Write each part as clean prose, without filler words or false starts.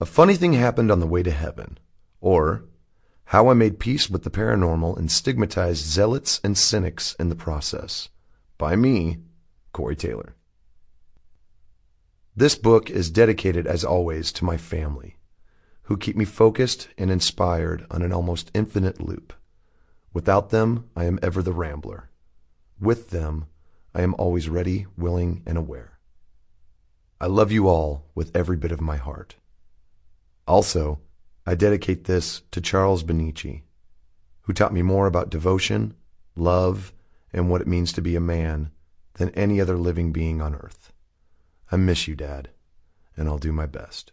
A funny thing happened on the way to heaven, or how I made peace with the paranormal and stigmatized zealots and cynics in the process. By me, Corey Taylor. This book is dedicated, as always, to my family, who keep me focused and inspired on an almost infinite loop. Without them, I am ever the rambler. With them, I am always ready, willing, and aware. I love you all with every bit of my heart. Also, I dedicate this to Charles Benici, who taught me more about devotion, love, and what it means to be a man than any other living being on earth. I miss you, Dad, and I'll do my best.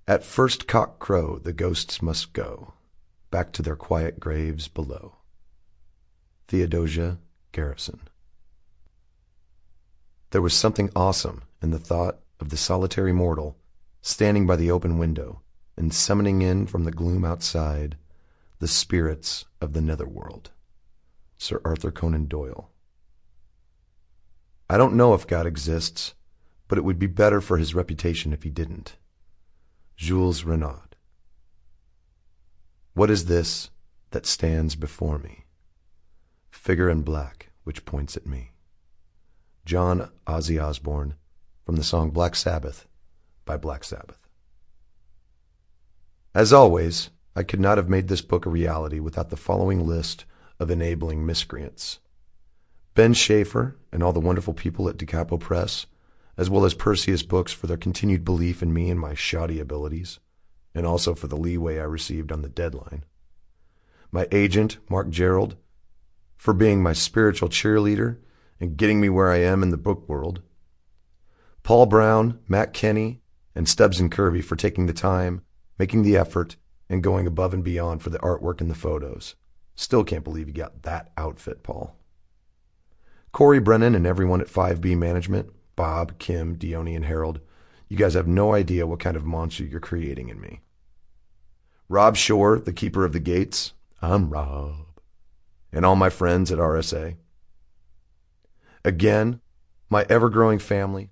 At first cock crow, the ghosts must go back to their quiet graves below. Theodosia Garrison. There was something awesome in the thought of the solitary mortal standing by the open window and summoning in from the gloom outside the spirits of the netherworld. Sir Arthur Conan Doyle. I don't know if God exists, but it would be better for his reputation if he didn't. Jules Renaud. What is this that stands before me? Figure in black which points at me. John Ozzy Osbourne, from the song Black Sabbath by Black Sabbath. As always, I could not have made this book a reality without the following list of enabling miscreants. Ben Schaefer and all the wonderful people at DeCapo Press, as well as Perseus Books for their continued belief in me and my shoddy abilities, and also for the leeway I received on the deadline. My agent, Mark Gerald, for being my spiritual cheerleader and getting me where I am in the book world. Paul Brown, Matt Kenny, and Stubbs and Kirby for taking the time, making the effort, and going above and beyond for the artwork and the photos. Still can't believe you got that outfit, Paul. Corey Brennan and everyone at 5B Management, Bob, Kim, Dione, and Harold, you guys have no idea what kind of monster you're creating in me. Rob Shore, the keeper of the gates, I'm Rob, and all my friends at RSA. Again, my ever-growing family,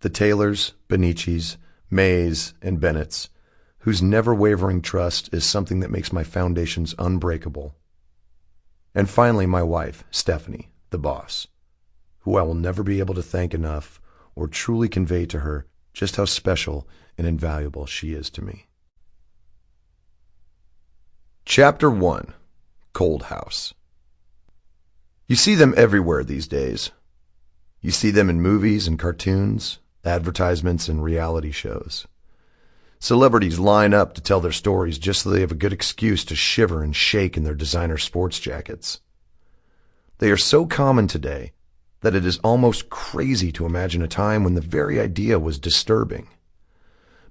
the Taylors, Benicis, Mays, and Bennetts, whose never-wavering trust is something that makes my foundations unbreakable. And finally, my wife, Stephanie, the boss, who I will never be able to thank enough or truly convey to her just how special and invaluable she is to me. Chapter 1. Cold House. You see them everywhere these days. You see them in movies and cartoons, advertisements and reality shows. Celebrities line up to tell their stories just so they have a good excuse to shiver and shake in their designer sports jackets. They are so common today that it is almost crazy to imagine a time when the very idea was disturbing.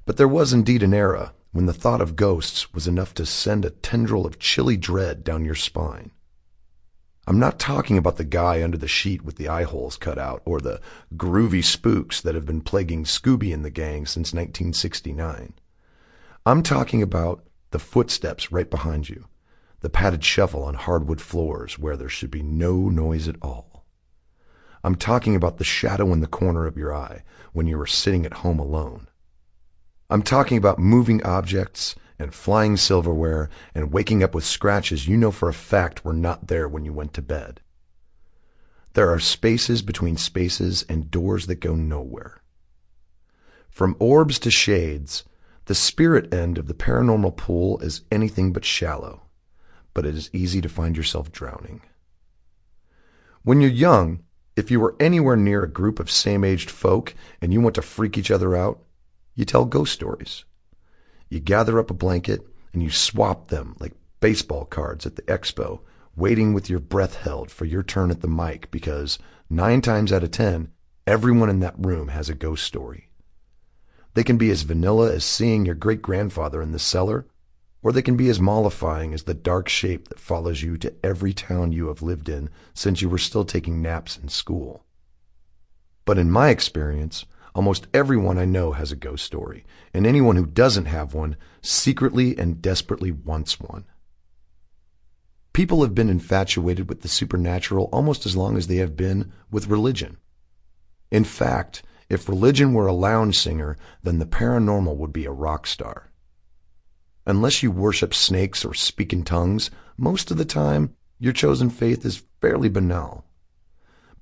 But there was indeed an era when the thought of ghosts was enough to send a tendril of chilly dread down your spine. I'm not talking about the guy under the sheet with the eye holes cut out or the groovy spooks that have been plaguing Scooby and the gang since 1969. I'm talking about the footsteps right behind you, the padded shuffle on hardwood floors where there should be no noise at all. I'm talking about the shadow in the corner of your eye when you are sitting at home alone. I'm talking about moving objects and flying silverware and waking up with scratches you know for a fact were not there when you went to bed. There are spaces between spaces and doors that go nowhere. From orbs to shades, the spirit end of the paranormal pool is anything but shallow, but it is easy to find yourself drowning. When you're young, if you were anywhere near a group of same-aged folk and you want to freak each other out, you tell ghost stories. You gather up a blanket and you swap them like baseball cards at the expo, waiting with your breath held for your turn at the mic because 9 times out of 10, everyone in that room has a ghost story. They can be as vanilla as seeing your great-grandfather in the cellar, or they can be as mollifying as the dark shape that follows you to every town you have lived in since you were still taking naps in school. But in my experience, almost everyone I know has a ghost story, and anyone who doesn't have one secretly and desperately wants one. People have been infatuated with the supernatural almost as long as they have been with religion. In fact, If religion were a lounge singer, then the paranormal would be a rock star. Unless you worship snakes or speak in tongues, most of the time, your chosen faith is fairly banal.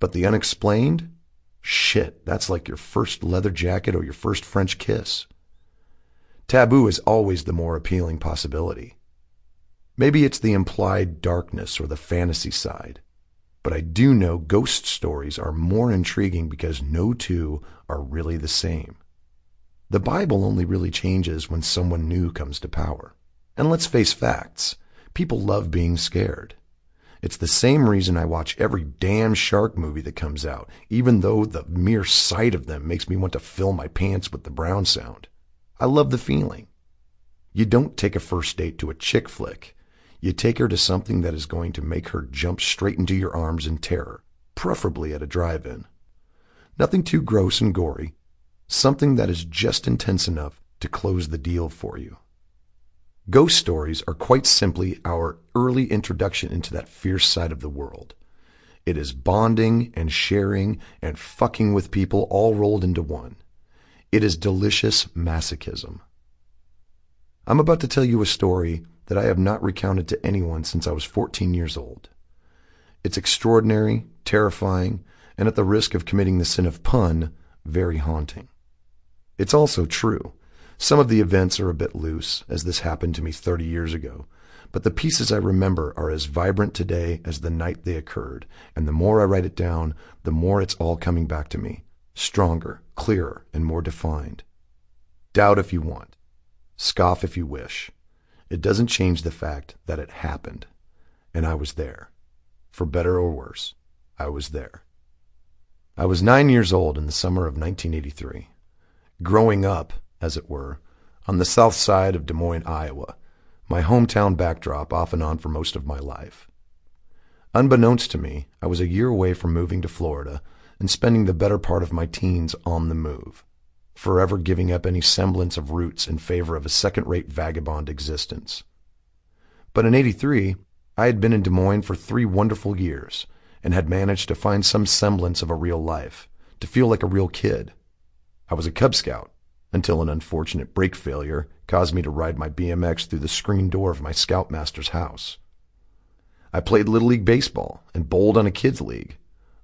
But the unexplained? Shit, that's like your first leather jacket or your first French kiss. Taboo is always the more appealing possibility. Maybe it's the implied darkness or the fantasy side. But I do know ghost stories are more intriguing because no two are really the same. The Bible only really changes when someone new comes to power. And let's face facts, people love being scared. It's the same reason I watch every damn shark movie that comes out, even though the mere sight of them makes me want to fill my pants with the brown sound. I love the feeling. You don't take a first date to a chick flick. You take her to something that is going to make her jump straight into your arms in terror, preferably at a drive-in. Nothing too gross and gory, something that is just intense enough to close the deal for you. Ghost stories are quite simply our early introduction into that fierce side of the world. It is bonding and sharing and fucking with people all rolled into one. It is delicious masochism. I'm about to tell you a story that I have not recounted to anyone since I was 14 years old. It's extraordinary, terrifying, and at the risk of committing the sin of pun, very haunting. It's also true. Some of the events are a bit loose, as this happened to me 30 years ago, but the pieces I remember are as vibrant today as the night they occurred, and the more I write it down, the more it's all coming back to me, stronger, clearer, and more defined. Doubt if you want. Scoff if you wish. It doesn't change the fact that it happened, and I was there. For better or worse, I was there. I was 9 years old in the summer of 1983, growing up, as it were, on the south side of Des Moines, Iowa, my hometown backdrop off and on for most of my life. Unbeknownst to me, I was a year away from moving to Florida and spending the better part of my teens on the move, forever giving up any semblance of roots in favor of a second-rate vagabond existence. But in '83, I had been in Des Moines for 3 wonderful years and had managed to find some semblance of a real life, to feel like a real kid. I was a Cub Scout, until an unfortunate brake failure caused me to ride my BMX through the screen door of my Scoutmaster's house. I played Little League Baseball and bowled on a kids' league,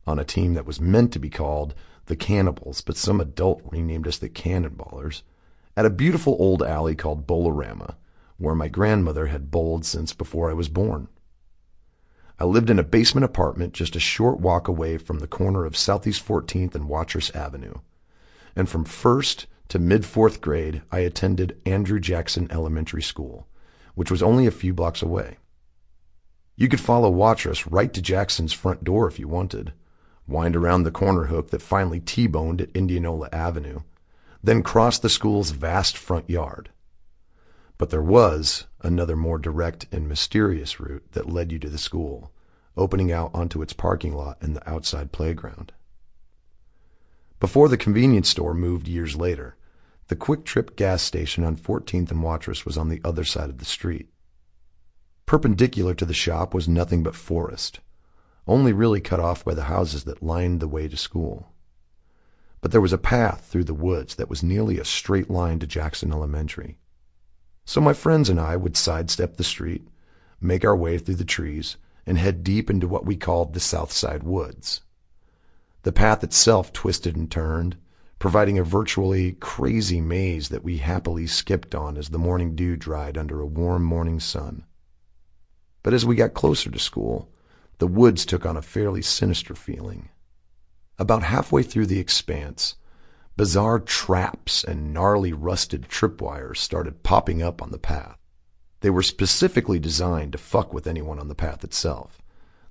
on a team that was meant to be called the Cannibals, but some adult renamed us the Cannonballers, at a beautiful old alley called Bolorama, where my grandmother had bowled since before I was born. I lived in a basement apartment just a short walk away from the corner of Southeast 14th and Watrous Avenue, and from first to mid-4th grade I attended Andrew Jackson Elementary School, which was only a few blocks away. You could follow Watrous right to Jackson's front door if you wanted, wind around the corner hook that finally T-boned at Indianola Avenue, then cross the school's vast front yard. But there was another more direct and mysterious route that led you to the school, opening out onto its parking lot and the outside playground. Before the convenience store moved years later, the Quick Trip gas station on 14th and Watrous was on the other side of the street. Perpendicular to the shop was nothing but forest, only really cut off by the houses that lined the way to school. But there was a path through the woods that was nearly a straight line to Jackson Elementary. So my friends and I would sidestep the street, make our way through the trees, and head deep into what we called the South Side Woods. The path itself twisted and turned, providing a virtually crazy maze that we happily skipped on as the morning dew dried under a warm morning sun. But as we got closer to school, the woods took on a fairly sinister feeling. About halfway through the expanse, bizarre traps and gnarly rusted tripwires started popping up on the path. They were specifically designed to fuck with anyone on the path itself.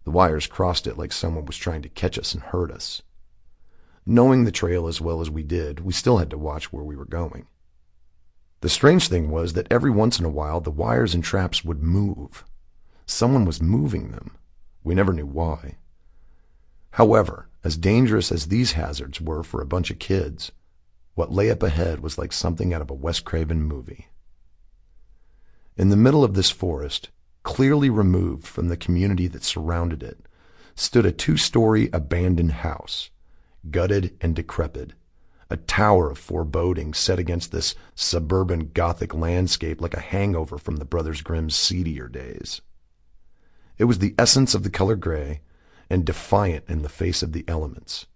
The wires crossed it like someone was trying to catch us and hurt us. Knowing the trail as well as we did, we still had to watch where we were going. The strange thing was that every once in a while the wires and traps would move. Someone was moving them. We never knew why. However, as dangerous as these hazards were for a bunch of kids, what lay up ahead was like something out of a Wes Craven movie. In the middle of this forest, clearly removed from the community that surrounded it, stood a 2-story abandoned house, gutted and decrepit, a tower of foreboding set against this suburban Gothic landscape like a hangover from the Brothers Grimm's seedier days. It was the essence of the color gray and defiant in the face of the elements.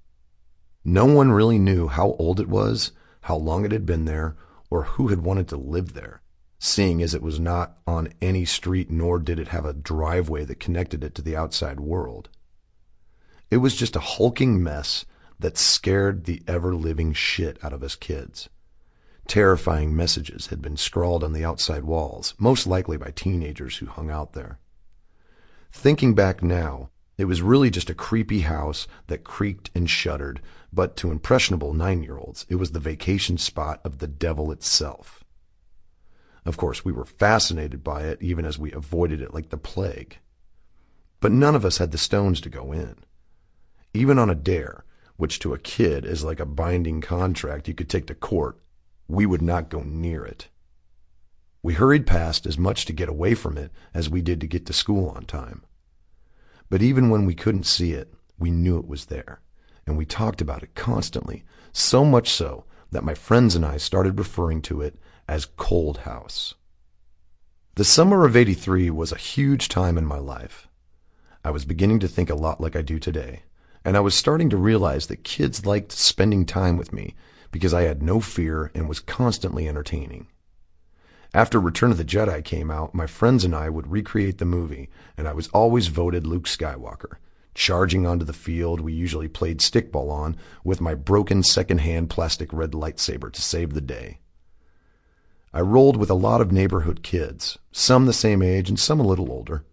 No one really knew how old it was, how long it had been there, or who had wanted to live there, seeing as it was not on any street nor did it have a driveway that connected it to the outside world. It was just a hulking mess that scared the ever-living shit out of us kids. Terrifying messages had been scrawled on the outside walls, most likely by teenagers who hung out there. Thinking back now, it was really just a creepy house that creaked and shuddered, but to impressionable 9-year-olds, it was the vacation spot of the devil itself. Of course, we were fascinated by it, even as we avoided it like the plague. But none of us had the stones to go in. Even on a dare, which to a kid is like a binding contract you could take to court, we would not go near it. We hurried past as much to get away from it as we did to get to school on time. But even when we couldn't see it, we knew it was there, and we talked about it constantly, so much so that my friends and I started referring to it as Cold House. The summer of '83 was a huge time in my life. I was beginning to think a lot like I do today, and I was starting to realize that kids liked spending time with me because I had no fear and was constantly entertaining. After Return of the Jedi came out, my friends and I would recreate the movie, and I was always voted Luke Skywalker, charging onto the field we usually played stickball on with my broken second-hand plastic red lightsaber to save the day. I rolled with a lot of neighborhood kids, some the same age and some a little older.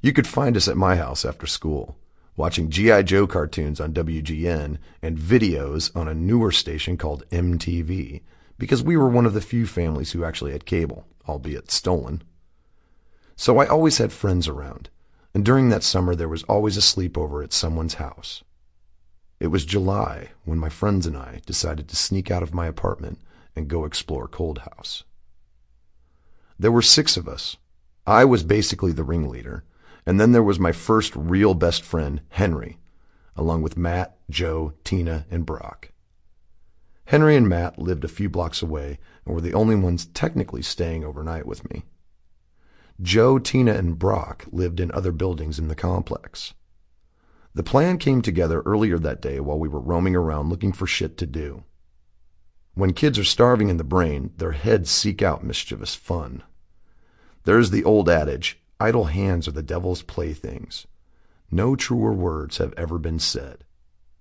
You could find us at my house after school, watching G.I. Joe cartoons on WGN and videos on a newer station called MTV, because we were one of the few families who actually had cable, albeit stolen. So I always had friends around, and during that summer there was always a sleepover at someone's house. It was July when my friends and I decided to sneak out of my apartment and go explore Cold House. There were 6 of us. I was basically the ringleader, and then there was my first real best friend, Henry, along with Matt, Joe, Tina, and Brock. Henry and Matt lived a few blocks away and were the only ones technically staying overnight with me. Joe, Tina, and Brock lived in other buildings in the complex. The plan came together earlier that day while we were roaming around looking for shit to do. When kids are starving in the brain, their heads seek out mischievous fun. There's the old adage, idle hands are the devil's playthings. No truer words have ever been said.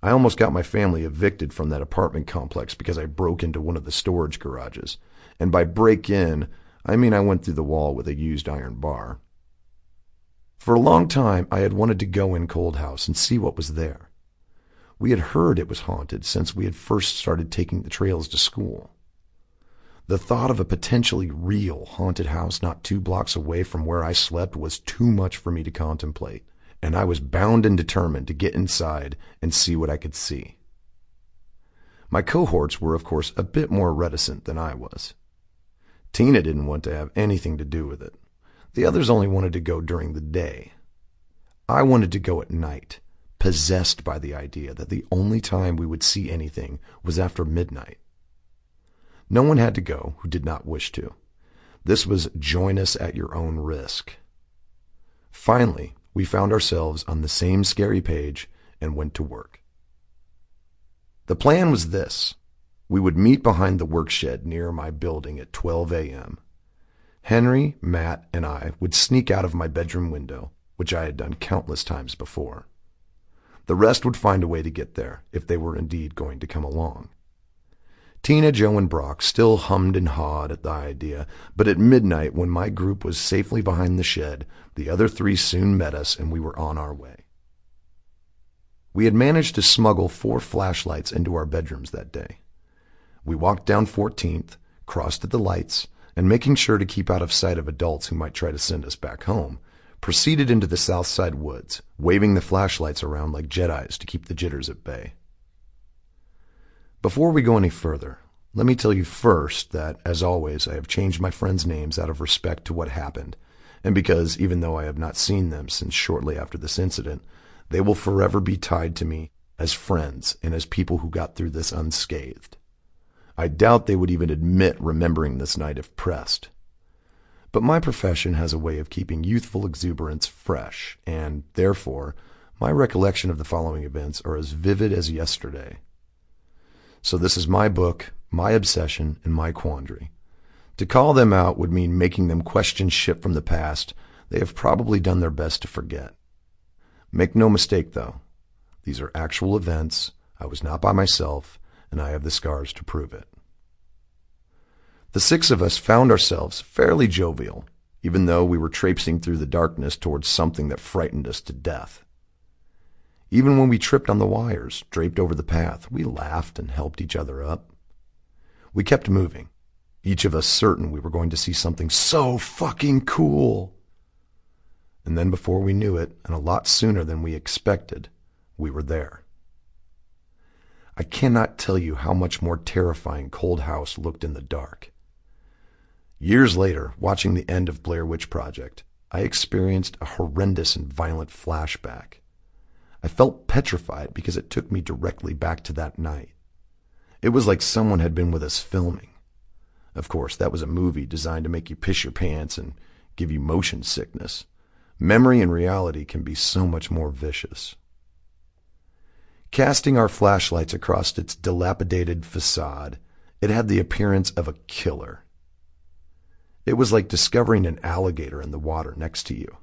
I almost got my family evicted from that apartment complex because I broke into one of the storage garages. And by break in, I mean I went through the wall with a used iron bar. For a long time, I had wanted to go in Cold House and see what was there. We had heard it was haunted since we had first started taking the trails to school. The thought of a potentially real haunted house not 2 blocks away from where I slept was too much for me to contemplate, and I was bound and determined to get inside and see what I could see. My cohorts were, of course, a bit more reticent than I was. Tina didn't want to have anything to do with it. The others only wanted to go during the day. I wanted to go at night, possessed by the idea that the only time we would see anything was after midnight. No one had to go who did not wish to. This was join us at your own risk. Finally, we found ourselves on the same scary page and went to work. The plan was this. We would meet behind the work shed near my building at 12 a.m. Henry, Matt, and I would sneak out of my bedroom window, which I had done countless times before. The rest would find a way to get there if they were indeed going to come along. Tina, Joe, and Brock still hummed and hawed at the idea, but at midnight, when my group was safely behind the shed, the other 3 soon met us and we were on our way. We had managed to smuggle 4 flashlights into our bedrooms that day. We walked down 14th, crossed at the lights, and making sure to keep out of sight of adults who might try to send us back home, proceeded into the south side woods, waving the flashlights around like Jedis to keep the jitters at bay. Before we go any further, let me tell you first that, as always, I have changed my friends' names out of respect to what happened, and because, even though I have not seen them since shortly after this incident, they will forever be tied to me as friends and as people who got through this unscathed. I doubt they would even admit remembering this night if pressed. But my profession has a way of keeping youthful exuberance fresh, and, therefore, my recollection of the following events are as vivid as yesterday. So this is my book, my obsession, and my quandary. To call them out would mean making them question shit from the past they have probably done their best to forget. Make no mistake, though. These are actual events. I was not by myself, and I have the scars to prove it. The six of us found ourselves fairly jovial, even though we were traipsing through the darkness towards something that frightened us to death. Even when we tripped on the wires draped over the path, we laughed and helped each other up. We kept moving, each of us certain we were going to see something so fucking cool. And then before we knew it, and a lot sooner than we expected, we were there. I cannot tell you how much more terrifying Cold House looked in the dark. Years later, watching the end of Blair Witch Project, I experienced a horrendous and violent flashback. I felt petrified because it took me directly back to that night. It was like someone had been with us filming. Of course, that was a movie designed to make you piss your pants and give you motion sickness. Memory and reality can be so much more vicious. Casting our flashlights across its dilapidated facade, it had the appearance of a killer. It was like discovering an alligator in the water next to you.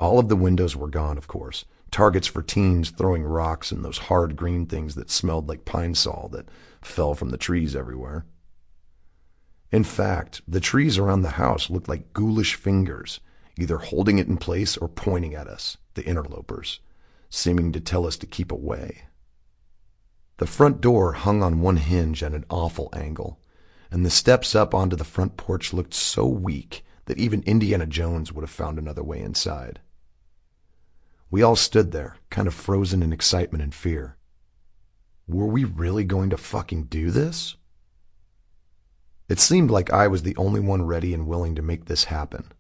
All of the windows were gone, of course, targets for teens throwing rocks and those hard green things that smelled like pine sol that fell from the trees everywhere. In fact, the trees around the house looked like ghoulish fingers, either holding it in place or pointing at us, the interlopers, seeming to tell us to keep away. The front door hung on one hinge at an awful angle, and the steps up onto the front porch looked so weak that even Indiana Jones would have found another way inside. We all stood there, kind of frozen in excitement and fear. Were we really going to fucking do this? It seemed like I was the only one ready and willing to make this happen.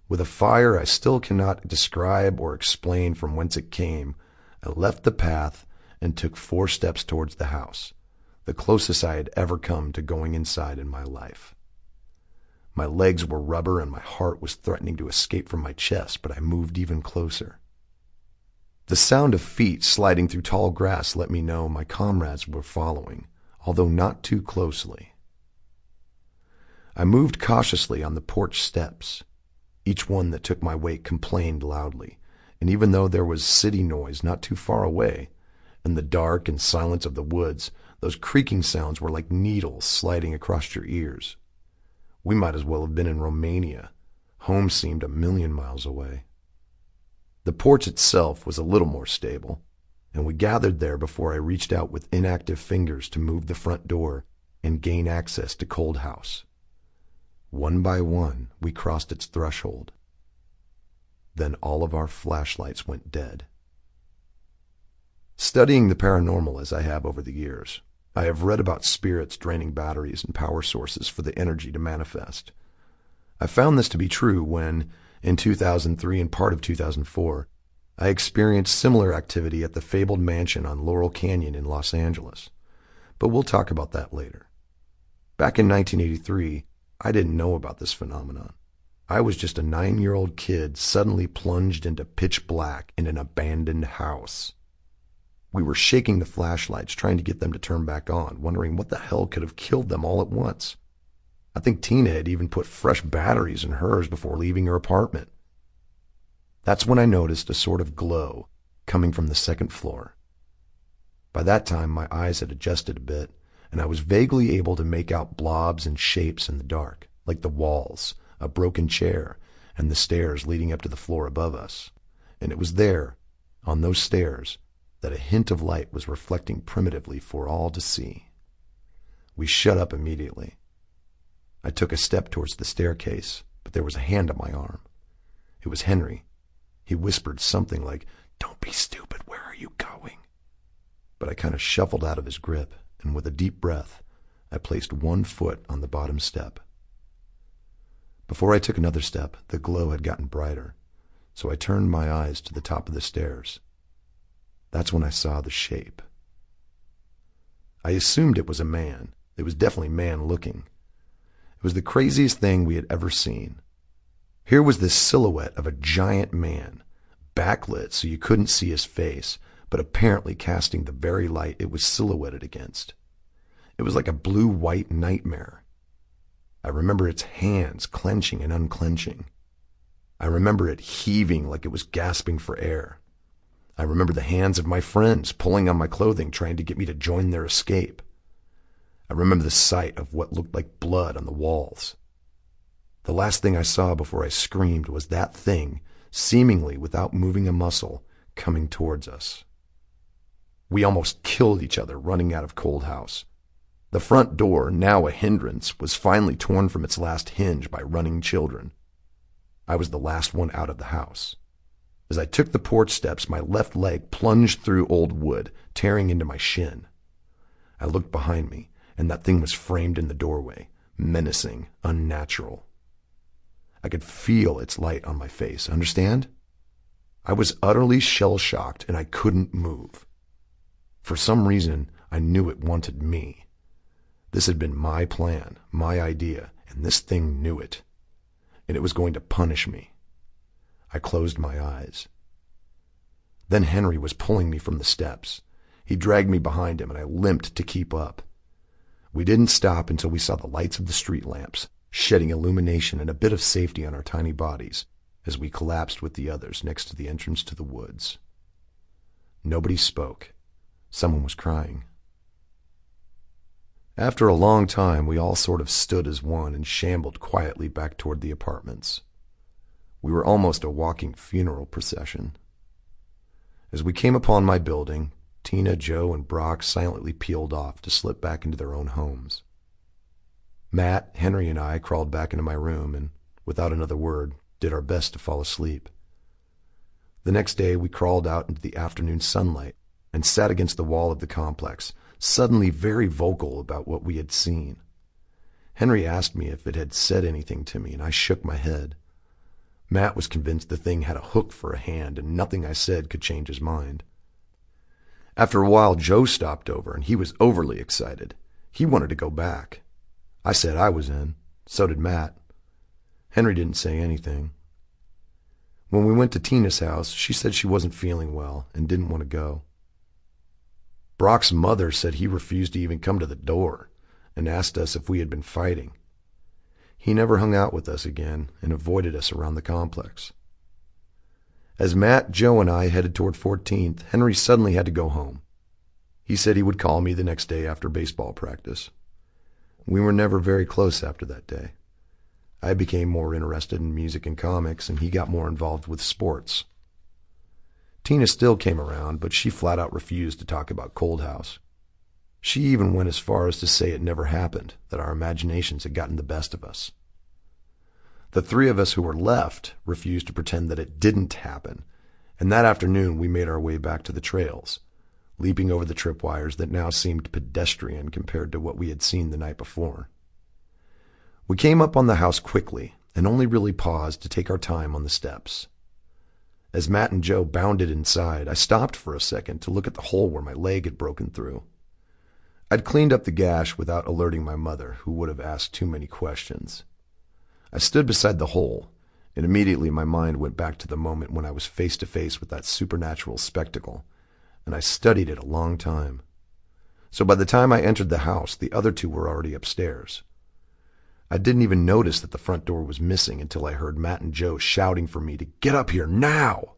With a fire I still cannot describe or explain from whence it came, I left the path and took 4 steps towards the house, the closest I had ever come to going inside in my life. My legs were rubber and my heart was threatening to escape from my chest, but I moved even closer. The sound of feet sliding through tall grass let me know my comrades were following, although not too closely. I moved cautiously on the porch steps. Each one that took my weight complained loudly, and even though there was city noise not too far away, in the dark and silence of the woods, those creaking sounds were like needles sliding across your ears. We might as well have been in Romania. Home seemed a million miles away. The porch itself was a little more stable, and we gathered there before I reached out with inactive fingers to move the front door and gain access to Cold House. One by one, we crossed its threshold. Then all of our flashlights went dead. Studying the paranormal as I have over the years, I have read about spirits draining batteries and power sources for the energy to manifest. I found this to be true when, in 2003 and part of 2004, I experienced similar activity at the fabled mansion on Laurel Canyon in Los Angeles. But we'll talk about that later. Back in 1983, I didn't know about this phenomenon. I was just a 9-year-old kid suddenly plunged into pitch black in an abandoned house. We were shaking the flashlights, trying to get them to turn back on, wondering what the hell could have killed them all at once. I think Tina had even put fresh batteries in hers before leaving her apartment. That's when I noticed a sort of glow coming from the second floor. By that time, my eyes had adjusted a bit, and I was vaguely able to make out blobs and shapes in the dark, like the walls, a broken chair, and the stairs leading up to the floor above us. And it was there, on those stairs, that a hint of light was reflecting primitively for all to see. We shut up immediately. I took a step towards the staircase, but there was a hand on my arm. It was Henry. He whispered something like, "Don't be stupid, where are you going?" But I kind of shuffled out of his grip, and with a deep breath, I placed one foot on the bottom step. Before I took another step, the glow had gotten brighter, so I turned my eyes to the top of the stairs. That's when I saw the shape. I assumed it was a man. It was definitely man-looking. It was the craziest thing we had ever seen. Here was this silhouette of a giant man, backlit so you couldn't see his face, but apparently casting the very light it was silhouetted against. It was like a blue-white nightmare. I remember its hands clenching and unclenching. I remember it heaving like it was gasping for air. I remember the hands of my friends pulling on my clothing, trying to get me to join their escape. I remember the sight of what looked like blood on the walls. The last thing I saw before I screamed was that thing, seemingly without moving a muscle, coming towards us. We almost killed each other running out of Cold House. The front door, now a hindrance, was finally torn from its last hinge by running children. I was the last one out of the house. As I took the porch steps, my left leg plunged through old wood, tearing into my shin. I looked behind me, and that thing was framed in the doorway, menacing, unnatural. I could feel its light on my face, understand? I was utterly shell-shocked, and I couldn't move. For some reason, I knew it wanted me. This had been my plan, my idea, and this thing knew it. And it was going to punish me. I closed my eyes. Then Henry was pulling me from the steps. He dragged me behind him, and I limped to keep up. We didn't stop until we saw the lights of the street lamps, shedding illumination and a bit of safety on our tiny bodies as we collapsed with the others next to the entrance to the woods. Nobody spoke. Someone was crying. After a long time, we all sort of stood as one and shambled quietly back toward the apartments. We were almost a walking funeral procession. As we came upon my building, Tina, Joe, and Brock silently peeled off to slip back into their own homes. Matt, Henry, and I crawled back into my room and, without another word, did our best to fall asleep. The next day, we crawled out into the afternoon sunlight and sat against the wall of the complex, suddenly very vocal about what we had seen. Henry asked me if it had said anything to me, and I shook my head. Matt was convinced the thing had a hook for a hand, and nothing I said could change his mind. After a while, Joe stopped over, and he was overly excited. He wanted to go back. I said I was in. So did Matt. Henry didn't say anything. When we went to Tina's house, she said she wasn't feeling well and didn't want to go. Brock's mother said he refused to even come to the door and asked us if we had been fighting. He never hung out with us again and avoided us around the complex. As Matt, Joe, and I headed toward 14th, Henry suddenly had to go home. He said he would call me the next day after baseball practice. We were never very close after that day. I became more interested in music and comics, and he got more involved with sports. Tina still came around, but she flat out refused to talk about Cold House. She even went as far as to say it never happened, that our imaginations had gotten the best of us. The three of us who were left refused to pretend that it didn't happen, and that afternoon we made our way back to the trails, leaping over the tripwires that now seemed pedestrian compared to what we had seen the night before. We came up on the house quickly and only really paused to take our time on the steps. As Matt and Joe bounded inside, I stopped for a second to look at the hole where my leg had broken through. I'd cleaned up the gash without alerting my mother, who would have asked too many questions. I stood beside the hole, and immediately my mind went back to the moment when I was face to face with that supernatural spectacle, and I studied it a long time. So by the time I entered the house, the other two were already upstairs. I didn't even notice that the front door was missing until I heard Matt and Joe shouting for me to get up here now.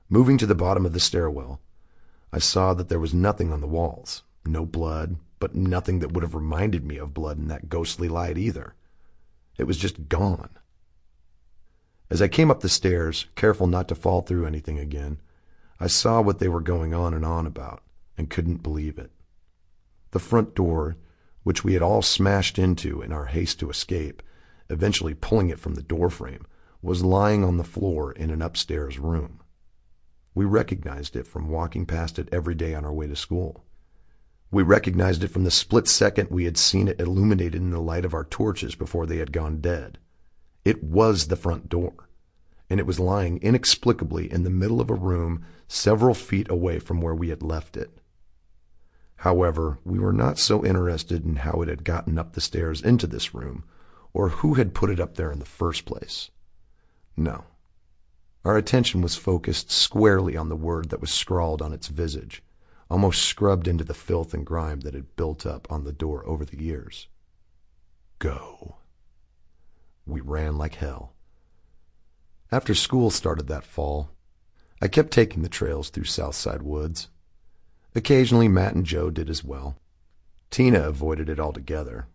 Moving to the bottom of the stairwell, I saw that there was nothing on the walls. No blood, but nothing that would have reminded me of blood in that ghostly light either. It was just gone. As I came up the stairs, careful not to fall through anything again, I saw what they were going on about and couldn't believe it. The front door, which we had all smashed into in our haste to escape, eventually pulling it from the doorframe, was lying on the floor in an upstairs room. We recognized it from walking past it every day on our way to school. We recognized it from the split second we had seen it illuminated in the light of our torches before they had gone dead. It was the front door, and it was lying inexplicably in the middle of a room several feet away from where we had left it. However, we were not so interested in how it had gotten up the stairs into this room, or who had put it up there in the first place. No. Our attention was focused squarely on the word that was scrawled on its visage, almost scrubbed into the filth and grime that had built up on the door over the years. Go. We ran like hell. After school started that fall, I kept taking the trails through Southside Woods. Occasionally Matt and Joe did as well. Tina avoided it altogether.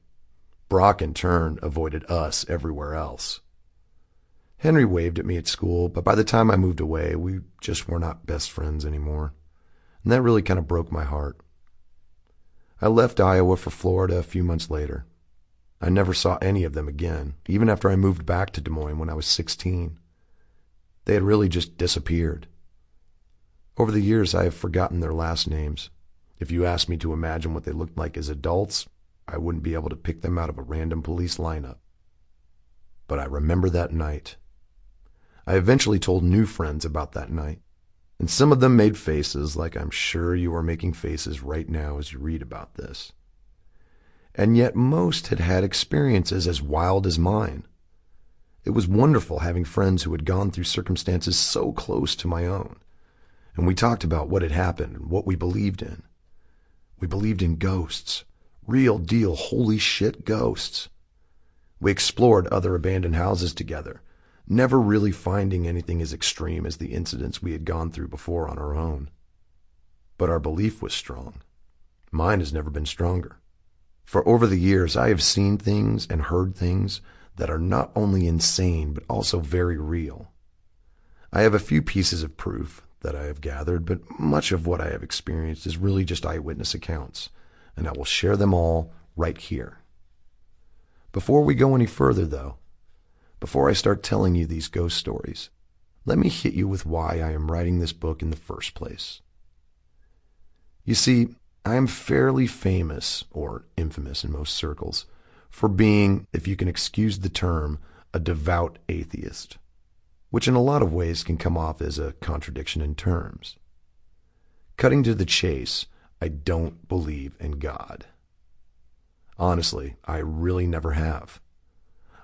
Brock, in turn, avoided us everywhere else. Henry waved at me at school, but by the time I moved away, we just were not best friends anymore. And that really kind of broke my heart. I left Iowa for Florida a few months later. I never saw any of them again, even after I moved back to Des Moines when I was 16. They had really just disappeared. Over the years, I have forgotten their last names. If you asked me to imagine what they looked like as adults, I wouldn't be able to pick them out of a random police lineup. But I remember that night. I eventually told new friends about that night, and some of them made faces like I'm sure you are making faces right now as you read about this. And yet most had had experiences as wild as mine. It was wonderful having friends who had gone through circumstances so close to my own. And we talked about what had happened and what we believed in. We believed in ghosts. Real deal, holy shit ghosts. We explored other abandoned houses together, never really finding anything as extreme as the incidents we had gone through before on our own. But our belief was strong. Mine has never been stronger. For over the years, I have seen things and heard things that are not only insane, but also very real. I have a few pieces of proof that I have gathered, but much of what I have experienced is really just eyewitness accounts, and I will share them all right here. Before we go any further, though, before I start telling you these ghost stories, let me hit you with why I am writing this book in the first place. You see, I am fairly famous, or infamous in most circles, for being, if you can excuse the term, a devout atheist, which in a lot of ways can come off as a contradiction in terms. Cutting to the chase, I don't believe in God. Honestly, I really never have.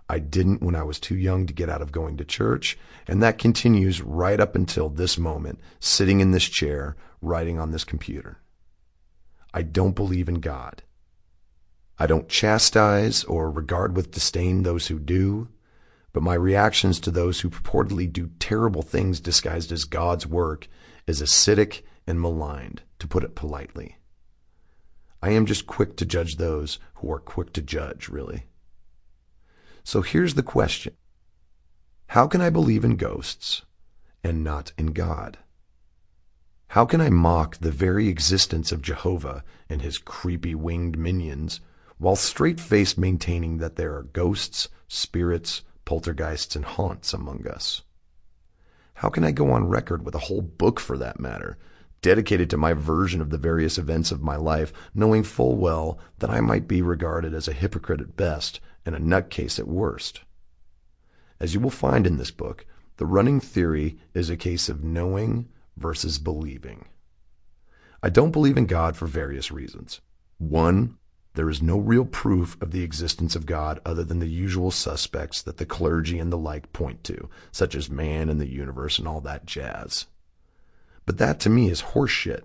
I didn't when I was too young to get out of going to church, and that continues right up until this moment, sitting in this chair, writing on this computer. I don't believe in God. I don't chastise or regard with disdain those who do, but my reactions to those who purportedly do terrible things disguised as God's work is acidic and maligned, to put it politely. I am just quick to judge those who are quick to judge, really. So here's the question. How can I believe in ghosts and not in God? How can I mock the very existence of Jehovah and his creepy winged minions while straight-faced maintaining that there are ghosts, spirits, poltergeists, and haunts among us? How can I go on record with a whole book, for that matter, dedicated to my version of the various events of my life, knowing full well that I might be regarded as a hypocrite at best and a nutcase at worst? As you will find in this book, the running theory is a case of knowing versus believing. I don't believe in God for various reasons. One, there is no real proof of the existence of God other than the usual suspects that the clergy and the like point to, such as man and the universe and all that jazz. But that to me is horseshit.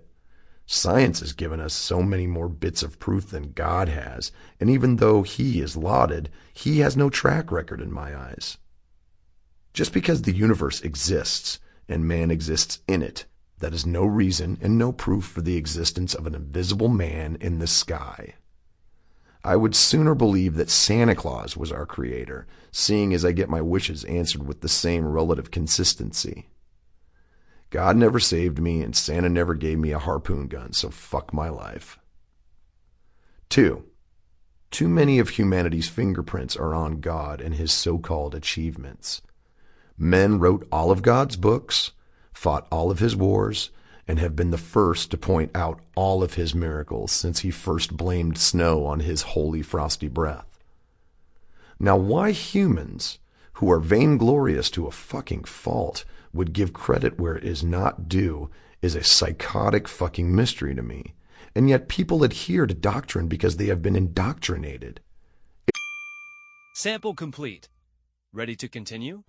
Science has given us so many more bits of proof than God has, and even though he is lauded, he has no track record in my eyes. Just because the universe exists and man exists in it, that is no reason and no proof for the existence of an invisible man in the sky. I would sooner believe that Santa Claus was our creator, seeing as I get my wishes answered with the same relative consistency. God never saved me, and Santa never gave me a harpoon gun, so fuck my life. 2. Too many of humanity's fingerprints are on God and his so-called achievements. Men wrote all of God's books, fought all of his wars, and have been the first to point out all of his miracles since he first blamed snow on his holy frosty breath. Now why humans, who are vainglorious to a fucking fault, would give credit where it is not due is a psychotic fucking mystery to me, and yet people adhere to doctrine because they have been indoctrinated. Sample complete. Ready to continue?